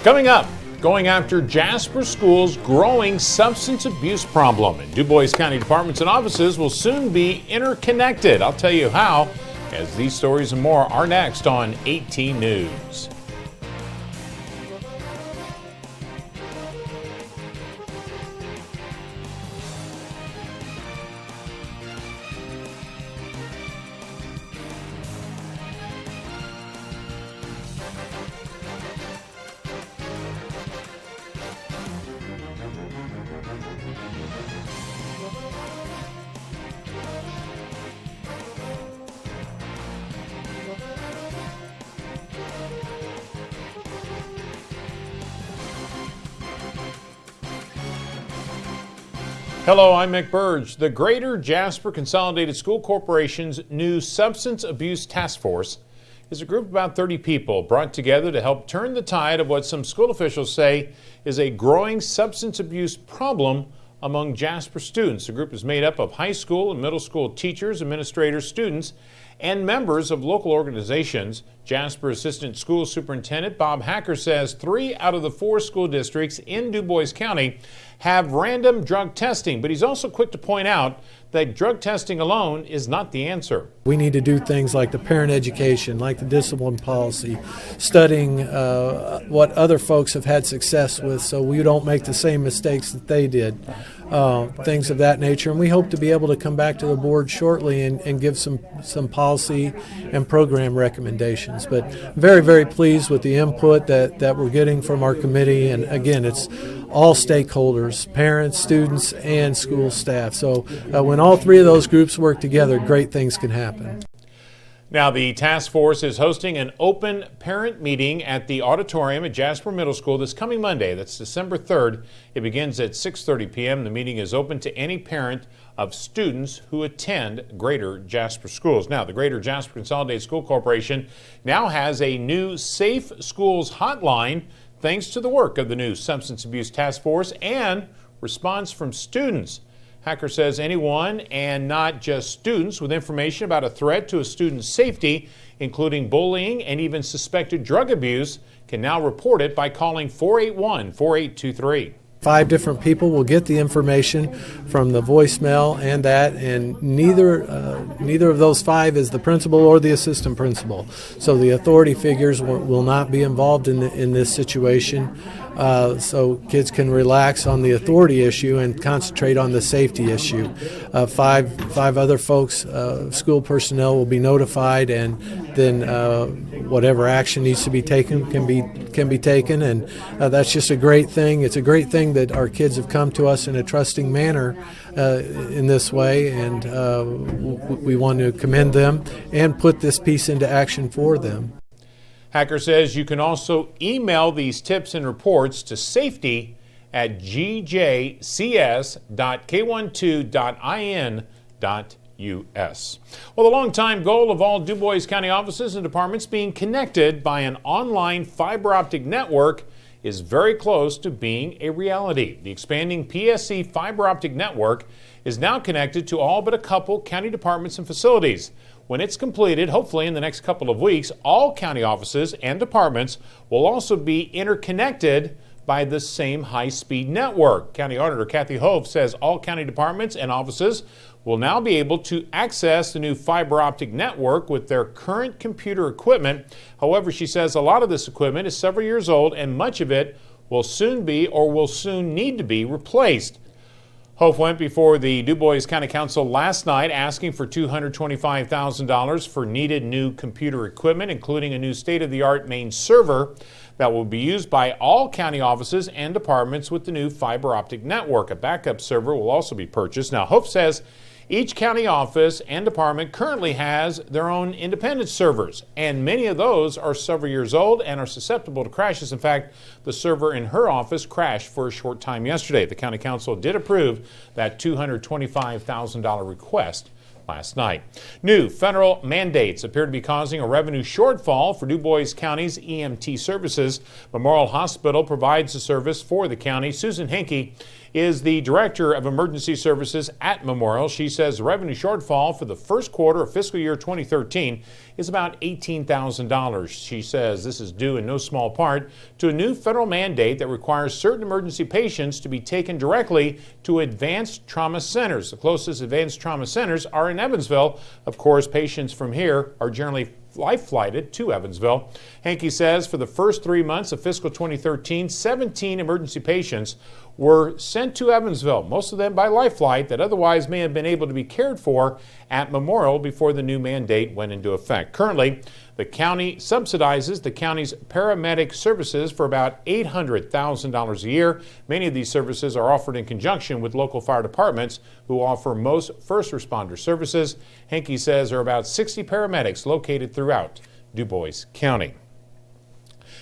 Coming up, going after Jasper School's growing substance abuse problem. And Dubois County departments and offices will soon be interconnected. I'll tell you how, as these stories and more are next on 18 News. Hello, I'm Mick Birge. The Greater Jasper Consolidated School Corporation's new Substance Abuse Task Force is a group of about 30 people brought together to help turn the tide of what some school officials say is a growing substance abuse problem among Jasper students. The group is made up of high school and middle school teachers, administrators, students, and members of local organizations. Jasper Assistant School Superintendent Bob Hacker says 3 out of the 4 school districts in Dubois County have random drug testing, but he's also quick to point out that drug testing alone is not the answer. We need to do things like the parent education, like the discipline policy, studying what other folks have had success with so we don't make the same mistakes that they did, things of that nature. And we hope to be able to come back to the board shortly and give some policy and program recommendations. But very, very pleased with the input that we're getting from our committee. And again, it's all stakeholders, parents, students, and school staff. So when all 3 of those groups work together, great things can happen. Now, the task force is hosting an open parent meeting at the auditorium at Jasper Middle School this coming Monday. That's December 3rd. It begins at 6:30 p.m. The meeting is open to any parent of students who attend Greater Jasper schools. Now, the Greater Jasper Consolidated School Corporation now has a new Safe Schools hotline thanks to the work of the new Substance Abuse Task Force and response from students. Hacker says anyone, and not just students, with information about a threat to a student's safety, including bullying and even suspected drug abuse, can now report it by calling 481-4823. 5 different people will get the information from the voicemail and neither of those 5 is the principal or the assistant principal. So the authority figures will not be involved in this situation. So kids can relax on the authority issue and concentrate on the safety issue. 5 other folks, school personnel, will be notified, and then whatever action needs to be taken can be taken. And that's just a great thing. It's a great thing that our kids have come to us in a trusting manner in this way, and we want to commend them and put this piece into action for them. Hacker says you can also email these tips and reports to safety@gjcs.k12.in.us. Well, the longtime goal of all Dubois County offices and departments being connected by an online fiber optic network is very close to being a reality. The expanding PSC fiber optic network is now connected to all but a couple county departments and facilities. When it's completed, hopefully in the next couple of weeks, all county offices and departments will also be interconnected by the same high-speed network. County Auditor Kathy Hove says all county departments and offices will now be able to access the new fiber optic network with their current computer equipment. However, she says a lot of this equipment is several years old and much of it will soon be or will soon need to be replaced. Hope went before the Dubois County Council last night asking for $225,000 for needed new computer equipment, including a new state-of-the-art main server that will be used by all county offices and departments with the new fiber optic network. A backup server will also be purchased. Now, Hope says each county office and department currently has their own independent servers, and many of those are several years old and are susceptible to crashes. In fact, the server in her office crashed for a short time yesterday. The County Council did approve that $225,000 request last night. New federal mandates appear to be causing a revenue shortfall for Dubois County's EMT services. Memorial Hospital provides the service for the county. Susan Henke is the Director of Emergency Services at Memorial. She says the revenue shortfall for the first quarter of fiscal year 2013 is about $18,000. She says this is due in no small part to a new federal mandate that requires certain emergency patients to be taken directly to advanced trauma centers. The closest advanced trauma centers are in Evansville. Of course, patients from here are generally life-flighted to Evansville. Hankey says for the first 3 months of fiscal 2013, 17 emergency patients were sent to Evansville, most of them by life flight that otherwise may have been able to be cared for at Memorial before the new mandate went into effect. Currently, the county subsidizes the county's paramedic services for about $800,000 a year. Many of these services are offered in conjunction with local fire departments who offer most first responder services. Hankey says there are about 60 paramedics located throughout Dubois County.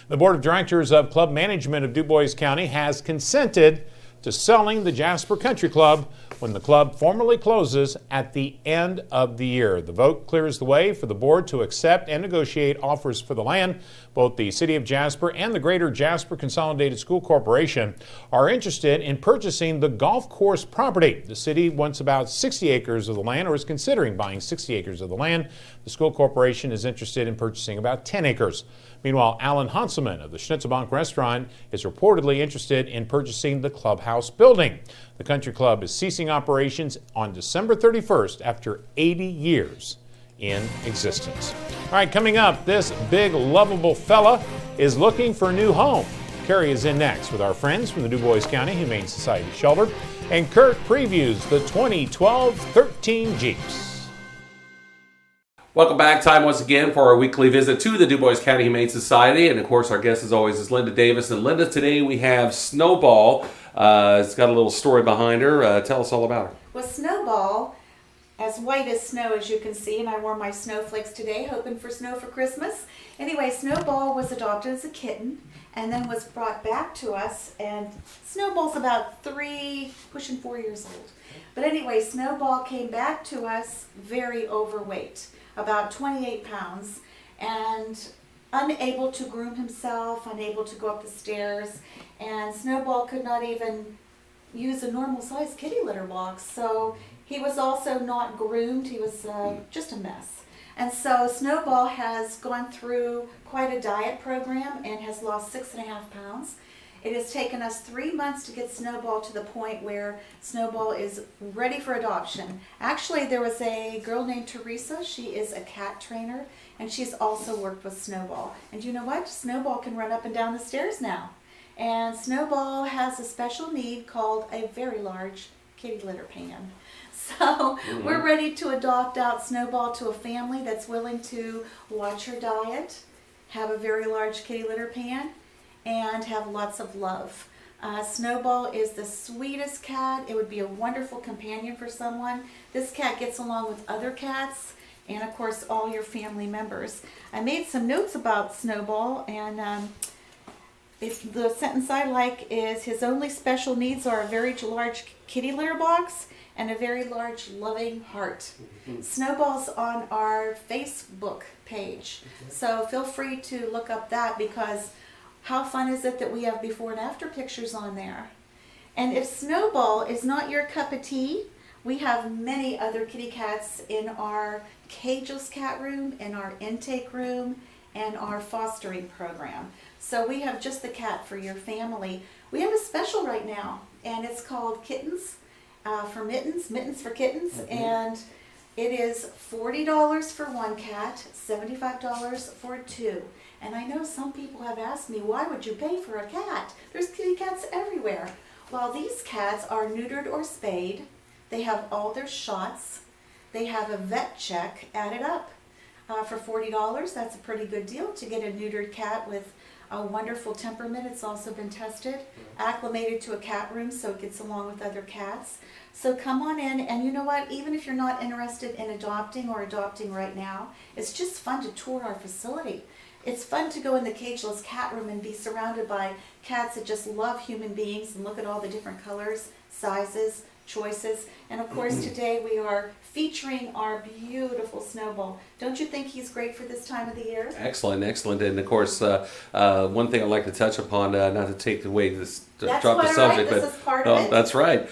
The Board of Directors of Club Management of Dubois County has consented to selling the Jasper Country Club when the club formally closes at the end of the year. The vote clears the way for the board to accept and negotiate offers for the land. Both the City of Jasper and the Greater Jasper Consolidated School Corporation are interested in purchasing the golf course property. The city wants about 60 acres of the land, or is considering buying 60 acres of the land. The school corporation is interested in purchasing about 10 acres. Meanwhile, Alan Hanselman of the Schnitzelbank restaurant is reportedly interested in purchasing the clubhouse building. The country club is ceasing operations on December 31st after 80 years in existence. All right, coming up, this big, lovable fella is looking for a new home. Carey is in next with our friends from the Dubois County Humane Society shelter, and Kurt previews the 2012 13 Jeeps. Welcome back. Time once again for our weekly visit to the Dubois County Humane Society. And of course, our guest as always is Linda Davis. And Linda, today we have Snowball. It's got a little story behind her. Tell us all about her. Well, Snowball, as white as snow as you can see, and I wore my snowflakes today hoping for snow for Christmas. Anyway, Snowball was adopted as a kitten and then was brought back to us, and Snowball's about 3, pushing 4 years old. But anyway, Snowball came back to us very overweight, about 28 pounds, and unable to groom himself, unable to go up the stairs, and Snowball could not even use a normal size kitty litter box. So he was also not groomed. He was just a mess. And so Snowball has gone through quite a diet program and has lost 6.5 pounds. It has taken us 3 months to get Snowball to the point where Snowball is ready for adoption. Actually, there was a girl named Teresa. She is a cat trainer, and she's also worked with Snowball. And you know what? Snowball can run up and down the stairs now. And Snowball has a special need called a very large kitty litter pan. So we're ready to adopt out Snowball to a family that's willing to watch her diet, have a very large kitty litter pan, and have lots of love. Snowball is the sweetest cat. It would be a wonderful companion for someone. This cat gets along with other cats and of course all your family members. I made some notes about Snowball, and if the sentence I like is his only special needs are a very large kitty litter box and a very large loving heart. Snowball's on our Facebook page, so feel free to look up that, because how fun is it that we have before and after pictures on there. And if Snowball is not your cup of tea, we have many other kitty cats in our cageless cat room, in our intake room, and our fostering program. So we have just the cat for your family. We have a special right now, and it's called Kittens for Mittens, Mittens for Kittens, and it is $40 for one cat, $75 for two. And I know some people have asked me, why would you pay for a cat? There's kitty cats everywhere. Well, these cats are neutered or spayed. They have all their shots. They have a vet check added up. For $40, that's a pretty good deal to get a neutered cat with a wonderful temperament. It's also been tested, acclimated to a cat room so it gets along with other cats. So come on in, and you know what, even if you're not interested in adopting or adopting right now, it's just fun to tour our facility. It's fun to go in the cageless cat room and be surrounded by cats that just love human beings and look at all the different colors, sizes, choices. And of course today we are featuring our beautiful Snowball. Don't you think he's great for this time of the year? Excellent, excellent. And of course, one thing I'd like to touch upon, not to take away this, drop the subject, but this is part of it. That's right.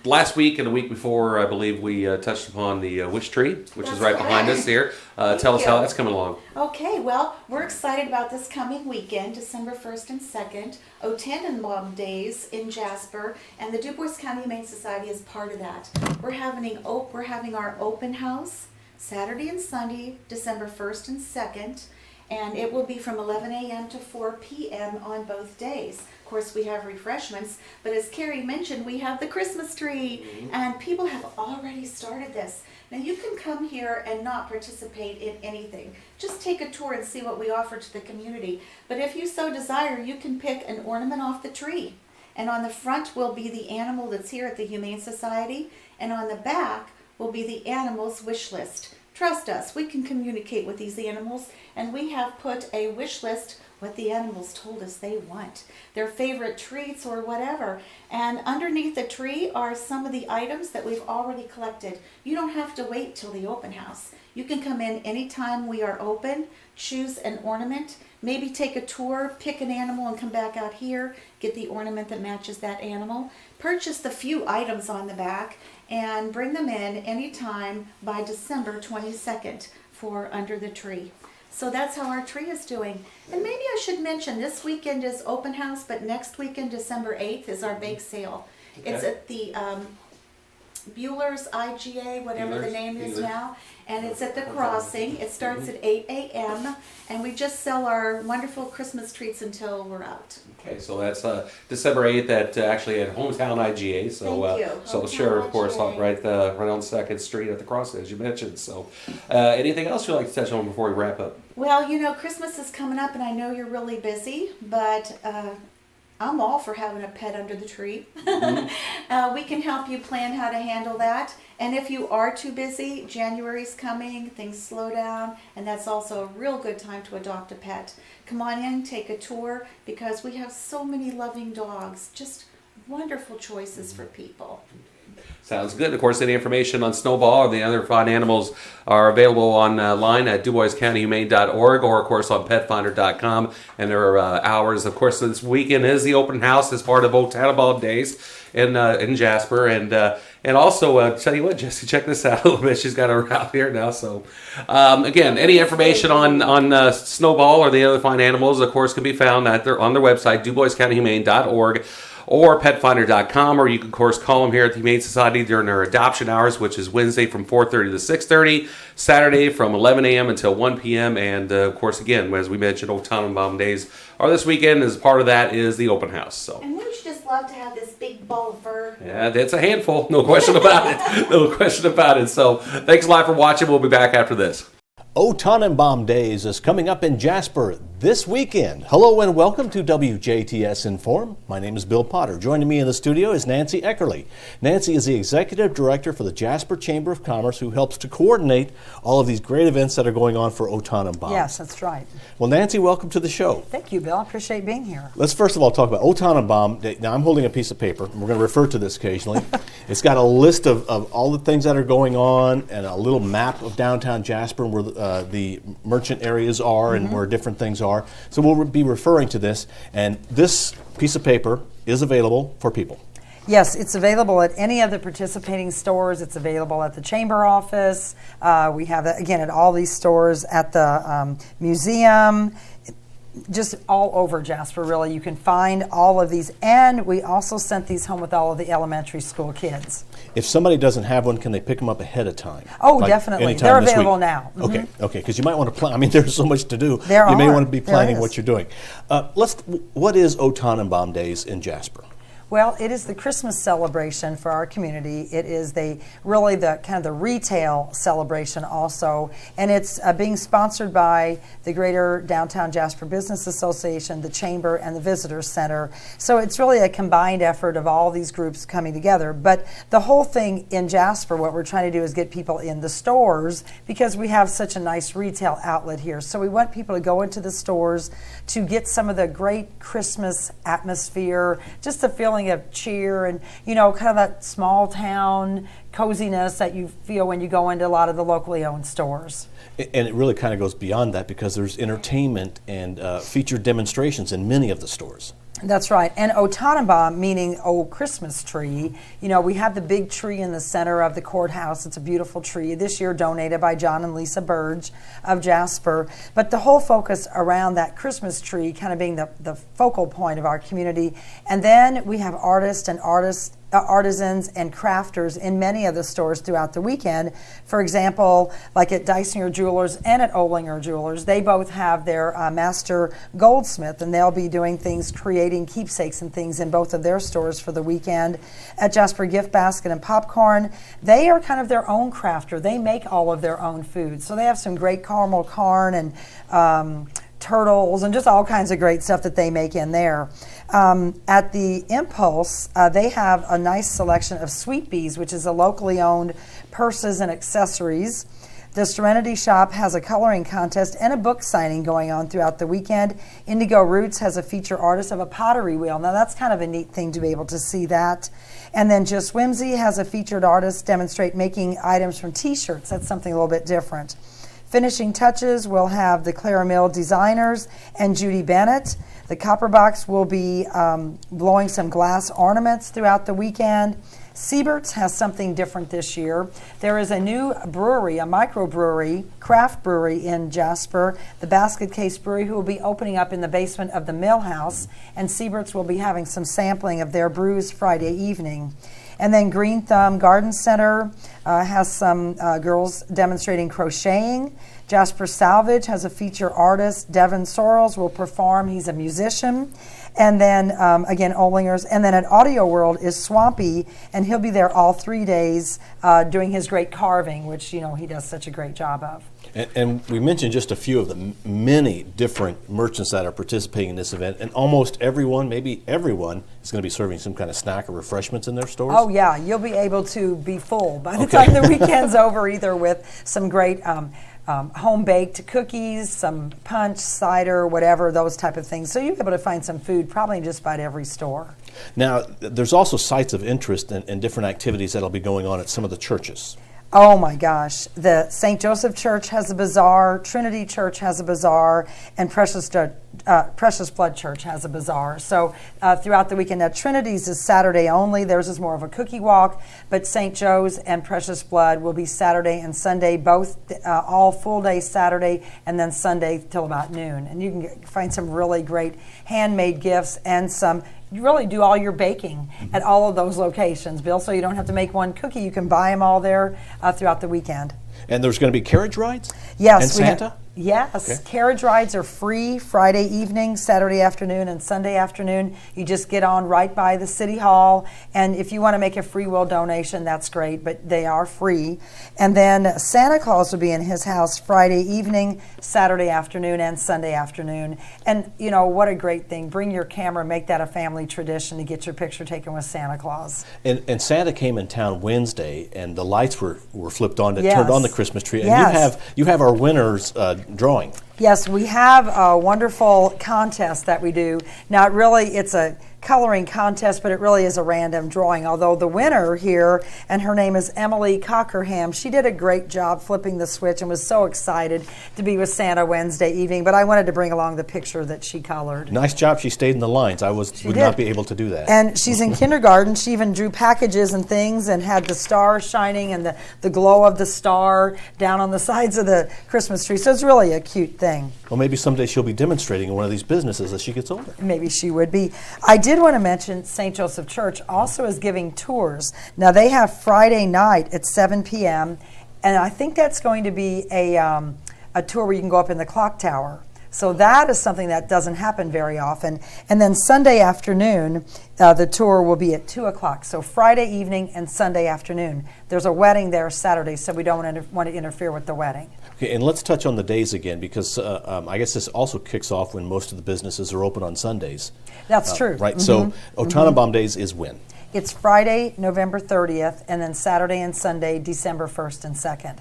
Last week and the week before, I believe we touched upon the wish tree, which is right behind us here. Tell us how that's coming along. Okay, well, we're excited about this coming weekend, December 1st and 2nd, O Tannenbaum Days in Jasper, and the Dubois County Humane Society is part of that. We're having our open house Saturday and Sunday, December 1st and 2nd, and it will be from 11 a.m. to 4 p.m. on both days. Of course, we have refreshments, but as Carey mentioned, we have the Christmas tree, and people have already started this. Now, you can come here and not participate in anything. Just take a tour and see what we offer to the community. But if you so desire, you can pick an ornament off the tree. And on the front will be the animal that's here at the Humane Society, and on the back will be the animal's wish list. Trust us, we can communicate with these animals, and we have put a wish list, what the animals told us they want, their favorite treats or whatever. And underneath the tree are some of the items that we've already collected. You don't have to wait till the open house. You can come in anytime we are open, choose an ornament, maybe take a tour, pick an animal and come back out here, get the ornament that matches that animal, purchase the few items on the back, and bring them in anytime by December 22nd for Under the Tree. So that's how our tree is doing. And maybe I should mention, this weekend is open house, but next weekend, December 8th, is our bake sale. Okay. It's at the Bueller's IGA, whatever the name is now, and it's at the Crossing. It starts at 8 a.m. and we just sell our wonderful Christmas treats until we're out. Okay, so that's December 8th at actually at Hometown IGA. So Thank you. So sure, of course, right on 2nd Street at the Crossing, as you mentioned. So anything else you'd like to touch on before we wrap up? Well, you know, Christmas is coming up, and I know you're really busy, but I'm all for having a pet under the tree. We can help you plan how to handle that. And if you are too busy, January's coming, things slow down, and that's also a real good time to adopt a pet. Come on in, take a tour, because we have so many loving dogs. Just wonderful choices for people. Sounds good. Of course, any information on Snowball or the other fine animals are available online at DuboisCountyHumane.org or, of course, on PetFinder.com. And there are hours. Of course, this weekend is the open house as part of O Tannenbaum Days in Jasper. And also, tell you what, Jesse, check this out a little bit. She's got her out here now. So, again, any information on Snowball or the other fine animals, of course, can be found on their website, DuboisCountyHumane.org. or PetFinder.com, or you can, of course, call them here at the Humane Society during their adoption hours, which is Wednesday from 4:30 to 6:30, Saturday from 11 a.m. until 1 p.m., and, of course, again, as we mentioned, O Tannenbaum Days are this weekend. As part of that is the open house. So. And wouldn't you just love to have this big ball of fur? Yeah, that's a handful. No question about it. No question about it. So thanks a lot for watching. We'll be back after this. O Tannenbaum Days is coming up in Jasper this weekend. Hello and welcome to WJTS In.form. My name is Bill Potter. Joining me in the studio is Nancy Eckerly. Nancy is the Executive Director for the Jasper Chamber of Commerce, who helps to coordinate all of these great events that are going on for O Tannenbaum. Yes, that's right. Well, Nancy, welcome to the show. Thank you, Bill. I appreciate being here. Let's first of all talk about O Tannenbaum Day. Now, I'm holding a piece of paper, and we're going to refer to this occasionally. It's got a list of all the things that are going on and a little map of downtown Jasper and where the merchant areas are and where different things are. So we'll be referring to this, and this piece of paper is available for people. Yes, it's available at any of the participating stores. It's available at the chamber office. We have it, again, at all these stores, at the museum, just all over Jasper, really. You can find all of these, and we also sent these home with all of the elementary school kids. If somebody doesn't have one, can they pick them up ahead of time? Oh, like definitely. They're available now. Okay, because you might want to plan. I mean, there's so much to do. You may want to be planning what you're doing. What is O Tannenbaum Days in Jasper? Well, it is the Christmas celebration for our community. It is really the kind of the retail celebration also, and it's being sponsored by the Greater Downtown Jasper Business Association, the Chamber, and the Visitor Center. So it's really a combined effort of all these groups coming together. But the whole thing in Jasper, what we're trying to do is get people in the stores because we have such a nice retail outlet here. So we want people to go into the stores to get some of the great Christmas atmosphere, just the feeling feeling of cheer and, you know, kind of that small town coziness that you feel when you go into a lot of the locally owned stores. And it really kind of goes beyond that because there's entertainment and featured demonstrations in many of the stores. That's right. And O Tannenbaum, meaning old Christmas tree. You know, we have the big tree in the center of the courthouse. It's a beautiful tree. This year donated by John and Lisa Birge of Jasper. But the whole focus around that Christmas tree kind of being the focal point of our community. And then we have artists and artisans and crafters in many of the stores throughout the weekend. For example, like at Dysinger Jewelers and at Olinger Jewelers, they both have their master goldsmith, and they'll be doing things, creating keepsakes and things in both of their stores for the weekend. At Jasper Gift Basket and Popcorn, they are kind of their own crafter. They make all of their own food. So they have some great caramel corn and turtles and just all kinds of great stuff that they make in there. At the Impulse, they have a nice selection of Sweet Bees, which is a locally owned purses and accessories. The Serenity Shop has a coloring contest and a book signing going on throughout the weekend. Indigo Roots has a feature artist of a pottery wheel. Now that's kind of a neat thing to be able to see that. And then Just Whimsy has a featured artist demonstrate making items from t-shirts. That's something a little bit different. Finishing touches will have the Clara Mill designers and Judy Bennett. The Copper Box will be blowing some glass ornaments throughout the weekend. Siebert's has something different this year. There is a new brewery, a microbrewery, craft brewery in Jasper, the Basket Case Brewery, who will be opening up in the basement of the Mill House, and Siebert's will be having some sampling of their brews Friday evening. And then Green Thumb Garden Center has some girls demonstrating crocheting. Jasper Salvage has a feature artist. Devin Sorrells will perform. He's a musician. And then, again, Olinger's. And then at Audio World is Swampy, and he'll be there all 3 days doing his great carving, which, you know, he does such a great job of. And we mentioned just a few of the many different merchants that are participating in this event, and almost everyone, maybe everyone, is going to be serving some kind of snack or refreshments in their stores. Oh yeah, you'll be able to be full by the time the weekend's over, either with some great home-baked cookies, some punch, cider, whatever, those type of things. So you'll be able to find some food probably in just about every store. Now, there's also sites of interest and different activities that'll be going on at some of the churches. Oh my gosh, the St. Joseph Church has a bazaar, Trinity Church has a bazaar, and Precious Blood Church has a bazaar. So throughout the weekend, now Trinity's is Saturday only, theirs is more of a cookie walk, but St. Joe's and Precious Blood will be Saturday and Sunday, both all full day Saturday and then Sunday till about noon. And you can find some really great handmade gifts and some. You really do all your baking at all of those locations, Bill, so you don't have to make one cookie. You can buy them all there throughout the weekend. And there's going to be carriage rides? Yes. And Santa? Yes. Okay. Carriage rides are free Friday evening, Saturday afternoon, and Sunday afternoon. You just get on right by the City Hall, and if you want to make a free will donation, that's great, but they are free. And then Santa Claus will be in his house Friday evening, Saturday afternoon, and Sunday afternoon. And, you know, what a great thing. Bring your camera, make that a family tradition to get your picture taken with Santa Claus. And Santa came in town Wednesday, and the lights were flipped on that Yes. turned on the Christmas tree. And Yes. you have our winners drawing. Yes, we have a wonderful contest that we do. Now, it's a coloring contest, but it really is a random drawing, although the winner here, and her name is Emily Cockerham, she did a great job flipping the switch and was so excited to be with Santa Wednesday evening, but I wanted to bring along the picture that she colored. Nice job. She stayed in the lines. I would not be able to do that. And she's in kindergarten. She even drew packages and things and had the star shining and the glow of the star down on the sides of the Christmas tree. So it's really a cute thing. Well, maybe someday she'll be demonstrating in one of these businesses as she gets older. Maybe she would be. I did want to mention St. Joseph Church also is giving tours. Now they have Friday night at 7 p.m. and I think that's going to be a tour where you can go up in the clock tower. So that is something that doesn't happen very often. And then Sunday afternoon, the tour will be at 2 o'clock. So Friday evening and Sunday afternoon. There's a wedding there Saturday, so we don't want to interfere with the wedding. Okay, and let's touch on the days again, because I guess this also kicks off when most of the businesses are open on Sundays. That's true. Right, so O Tannenbaum Days is when? It's Friday, November 30th, and then Saturday and Sunday, December 1st and 2nd.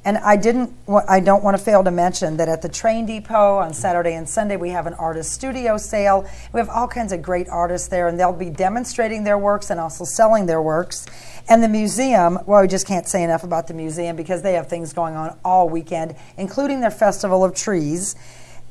And I don't want to fail to mention that at the train depot on Saturday and Sunday we have an artist studio sale. We have all kinds of great artists there, and they'll be demonstrating their works and also selling their works. And the museum, well, we just can't say enough about the museum because they have things going on all weekend, including their Festival of Trees.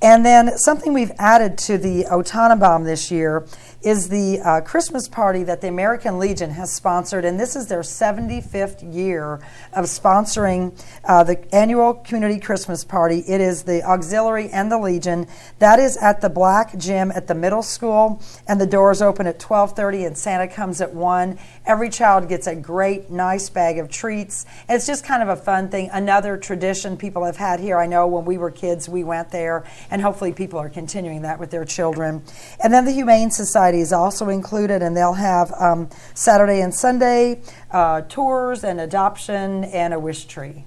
And then something we've added to the Otanabam this year is the Christmas party that the American Legion has sponsored, and this is their 75th year of sponsoring the annual community Christmas party. It is the auxiliary and the Legion. That is at the Black Gym at the middle school, and the doors open at 12:30 and Santa comes at 1. Every child gets a great, nice bag of treats. And it's just kind of a fun thing, another tradition people have had here. I know when we were kids, we went there, and hopefully people are continuing that with their children. And then the Humane Society is also included, and they'll have Saturday and Sunday tours and adoption and a wish tree.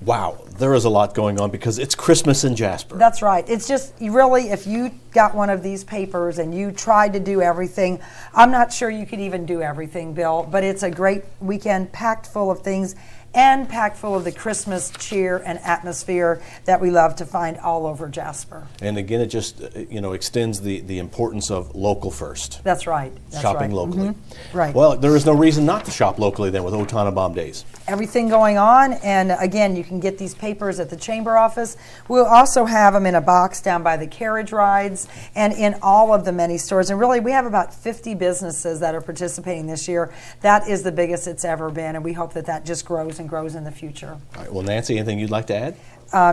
Wow, there is a lot going on because it's Christmas in Jasper. That's right. It's just really, if you got one of these papers and you tried to do everything, I'm not sure you could even do everything, Bill, but it's a great weekend packed full of things and packed full of the Christmas cheer and atmosphere that we love to find all over Jasper. And again, it just extends the importance of local first. That's right. That's Shopping right. locally. Mm-hmm. Right. Well, there is no reason not to shop locally then with Otanabam Days. Everything going on, and again, you can get these papers at the chamber office. We'll also have them in a box down by the carriage rides and in all of the many stores. And really, we have about 50 businesses that are participating this year. That is the biggest it's ever been, and we hope that that just grows and grows in the future. All right. Well, Nancy, anything you'd like to add?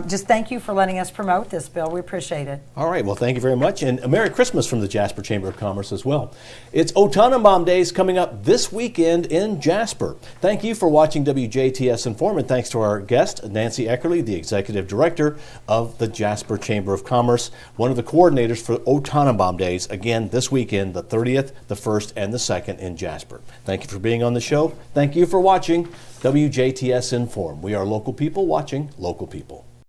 Just thank you for letting us promote this, Bill. We appreciate it. All right. Well, thank you very much. And a Merry Christmas from the Jasper Chamber of Commerce as well. It's Otanabam Days coming up this weekend in Jasper. Thank you for watching WJTS In.form, and thanks to our guest, Nancy Eckerly, the Executive Director of the Jasper Chamber of Commerce, one of the coordinators for Otanabam Days, again, this weekend, the 30th, the 1st, and the 2nd in Jasper. Thank you for being on the show. Thank you for watching WJTS In.form. We are local people watching local people.